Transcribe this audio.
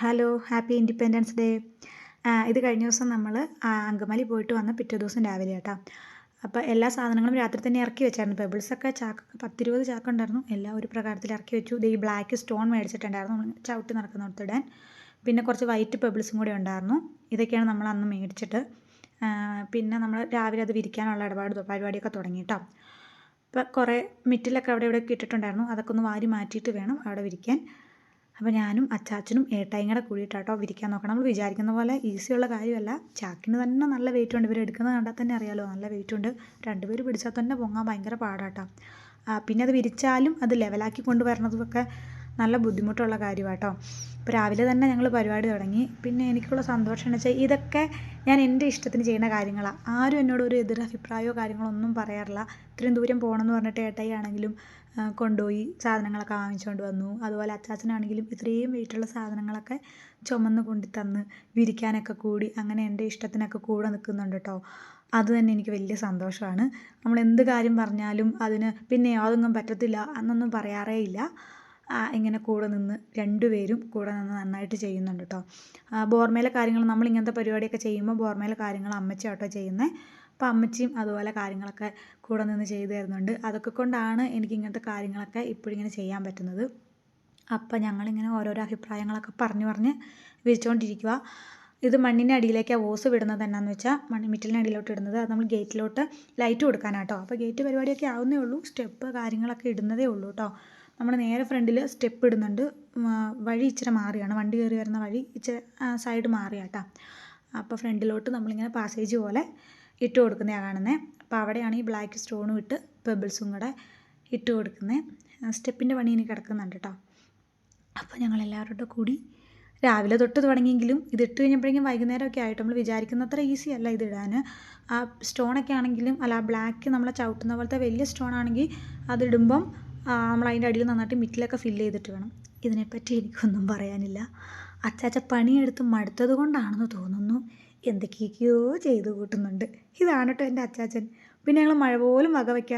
Hello happy independence day. ഇത് കഴിഞ്ഞ ദിവസം നമ്മൾ അങ്കമാലി പോയിട്ട് വന്ന പിറ്റേ ദിവസം രാവിലെ കേട്ടോ. അപ്പോൾ എല്ലാ സാധനങ്ങളും രാത്രി തന്നെ ഇറക്കി വെച്ചായിരുന്നു. പെബിൾസൊക്കെ ചാക്ക് 10-20 ചാക്കുണ്ടായിരുന്നു. എല്ലാം ഒരു പ്രകാരത്തിൽ ഇറക്കി വെച്ചു. ഈ ബ്ലാക്ക് സ്റ്റോൺ മേടിച്ചിട്ടുണ്ടായിരുന്നു നമ്മൾ ചവിട്ടി നടക്കുന്നിടത്തിടാൻ. പിന്നെ കുറച്ച് വൈറ്റ് പെബിൾസും കൂടി ഉണ്ടായിരുന്നു. ഇതൊക്കെയാണ് നമ്മൾ അന്ന് മേടിച്ചിട്ട് പിന്നെ നമ്മൾ രാവിലെ അത് വിരിക്കാനുള്ള പരിപാടിയൊക്കെ തുടങ്ങി കേട്ടോ. ഇപ്പോൾ കുറേ മിറ്റിലൊക്കെ അവിടെ ഇവിടെയൊക്കെ ഇട്ടിട്ടുണ്ടായിരുന്നു. അതൊക്കെ ഒന്ന് വാരി മാറ്റിയിട്ട് വേണം അവിടെ വിരിക്കാൻ. അപ്പോൾ ഞാനും അച്ചാച്ചനും ഏട്ടായും കൂടെ കൂടിയിട്ടാട്ടോ വിരിക്കാൻ നോക്കണം. നമ്മൾ വിചാരിക്കുന്ന പോലെ ഈസിയുള്ള കാര്യമല്ല. ചാക്കിന് തന്നെ നല്ല വെയിറ്റ് ഉണ്ട്. ഇവർ എടുക്കുന്നത് കണ്ടാൽ തന്നെ അറിയാമല്ലോ, നല്ല വെയിറ്റ് ഉണ്ട്. രണ്ടുപേർ പിടിച്ചാൽ തന്നെ പൊങ്ങാൻ ഭയങ്കര പാടാട്ടോ. പിന്നെ അത് വിരിച്ചാലും അത് ലെവലാക്കി കൊണ്ടുവരണതൊക്കെ നല്ല ബുദ്ധിമുട്ടുള്ള കാര്യമാട്ടോ. അപ്പോൾ രാവിലെ തന്നെ ഞങ്ങൾ പരിപാടി തുടങ്ങി. പിന്നെ എനിക്കുള്ള സന്തോഷം എന്ന് വെച്ചാൽ ഇതൊക്കെ ഞാൻ എൻ്റെ ഇഷ്ടത്തിന് ചെയ്യുന്ന കാര്യങ്ങളാണ്. ആരും എന്നോട് ഒരു എതിരഭിപ്രായമോ കാര്യങ്ങളോ ഒന്നും പറയാറില്ല. ഇത്രയും ദൂരം പോകണമെന്ന് പറഞ്ഞിട്ട് ഏട്ടായി ആണെങ്കിലും കൊണ്ടുപോയി സാധനങ്ങളൊക്കെ വാങ്ങിച്ചുകൊണ്ട് വന്നു. അതുപോലെ അച്ചാച്ചനാണെങ്കിലും ഇത്രയും വെയിറ്റുള്ള സാധനങ്ങളൊക്കെ ചുമന്ന് കൊണ്ട് തന്ന് വിരിക്കാനൊക്കെ കൂടി അങ്ങനെ എൻ്റെ ഇഷ്ടത്തിനൊക്കെ കൂടെ നിൽക്കുന്നുണ്ട് കേട്ടോ. അത് തന്നെ എനിക്ക് വലിയ സന്തോഷമാണ്. നമ്മൾ എന്ത് കാര്യം പറഞ്ഞാലും അതിന് പിന്നെ അതൊന്നും പറ്റത്തില്ല എന്നൊന്നും പറയാറേ ഇല്ല. ഇങ്ങനെ കൂടെ നിന്ന് രണ്ടുപേരും കൂടെ നിന്ന് നന്നായിട്ട് ചെയ്യുന്നുണ്ട് കേട്ടോ. ബോർമേലെ കാര്യങ്ങൾ നമ്മളിങ്ങനത്തെ പരിപാടിയൊക്കെ ചെയ്യുമ്പോൾ ബോർമേലെ കാര്യങ്ങൾ അമ്മച്ചിയാട്ടോ ചെയ്യുന്നത്. അപ്പോൾ അമ്മച്ചിയും അതുപോലെ കാര്യങ്ങളൊക്കെ കൂടെ നിന്ന് ചെയ്തു തരുന്നുണ്ട്. അതൊക്കെ കൊണ്ടാണ് എനിക്ക് ഇങ്ങനത്തെ കാര്യങ്ങളൊക്കെ ഇപ്പോഴിങ്ങനെ ചെയ്യാൻ പറ്റുന്നത്. അപ്പോൾ ഞങ്ങളിങ്ങനെ ഓരോരോ അഭിപ്രായങ്ങളൊക്കെ പറഞ്ഞ് വിരിച്ചുകൊണ്ടിരിക്കുക. ഇത് മണ്ണിൻ്റെ അടിയിലേക്കാണ് ഓസ് വിടുന്നത്. എന്നാന്ന് വെച്ചാൽ മിറ്റലിൻ്റെ അടിയിലോട്ട് ഇടുന്നത്. അത് നമ്മൾ ഗേറ്റിലോട്ട് ലൈറ്റ് കൊടുക്കാനാട്ടോ. അപ്പോൾ ഗേറ്റ് പരിപാടിയൊക്കെ ആവുന്നേ ഉള്ളൂ. സ്റ്റെപ്പ് കാര്യങ്ങളൊക്കെ ഇടുന്നതേ ഉള്ളൂ കേട്ടോ. നമ്മൾ നേരെ ഫ്രണ്ടിൽ സ്റ്റെപ്പ് ഇടുന്നുണ്ട്. വഴി ഇച്ചിരി മാറിയാണ്, വണ്ടി കയറി വരുന്ന വഴി ഇച്ചിരി സൈഡ് മാറിയാട്ടോ. അപ്പോൾ ഫ്രണ്ടിലോട്ട് നമ്മളിങ്ങനെ പാസേജ് പോലെ ഇട്ട് കൊടുക്കുന്നതാണ് കാണുന്നത്. അപ്പോൾ അവിടെയാണ് ഈ ബ്ലാക്ക് സ്റ്റോണും ഇട്ട് പെബിൾസും കൂടെ ഇട്ട് കൊടുക്കുന്നത്. സ്റ്റെപ്പിൻ്റെ പണി ഇനി കിടക്കുന്നുണ്ട് കേട്ടോ. അപ്പോൾ ഞങ്ങളെല്ലാവരുടെ കൂടി രാവിലെ തൊട്ട് തുടങ്ങിയെങ്കിലും ഇതിട്ട് കഴിഞ്ഞപ്പോഴേക്കും വൈകുന്നേരമൊക്കെ ആയിട്ട് നമ്മൾ വിചാരിക്കുന്നത്ര ഈസി അല്ല ഇതിടാൻ. ആ സ്റ്റോണൊക്കെ ആണെങ്കിലും അല്ല, ബ്ലാക്ക് നമ്മളെ ചവിട്ടുന്ന പോലത്തെ വലിയ സ്റ്റോൺ ആണെങ്കിൽ അതിടുമ്പം നമ്മൾ അതിൻ്റെ അടിയിൽ നന്നായിട്ട് മിറ്റിലൊക്കെ ഫില്ല് ചെയ്തിട്ട് വേണം. ഇതിനെപ്പറ്റി എനിക്കൊന്നും പറയാനില്ല. അച്ചാച്ച പണിയെടുത്ത് മടുത്തത് കൊണ്ടാണെന്ന് തോന്നുന്നു എന്തൊക്കെയൊക്കെയോ ചെയ്ത് കൂട്ടുന്നുണ്ട്. ഇതാണ് കേട്ടോ എൻ്റെ അച്ചാച്ചൻ. പിന്നെ ഞങ്ങൾ മഴ പോലും വക വയ്ക്കാതെ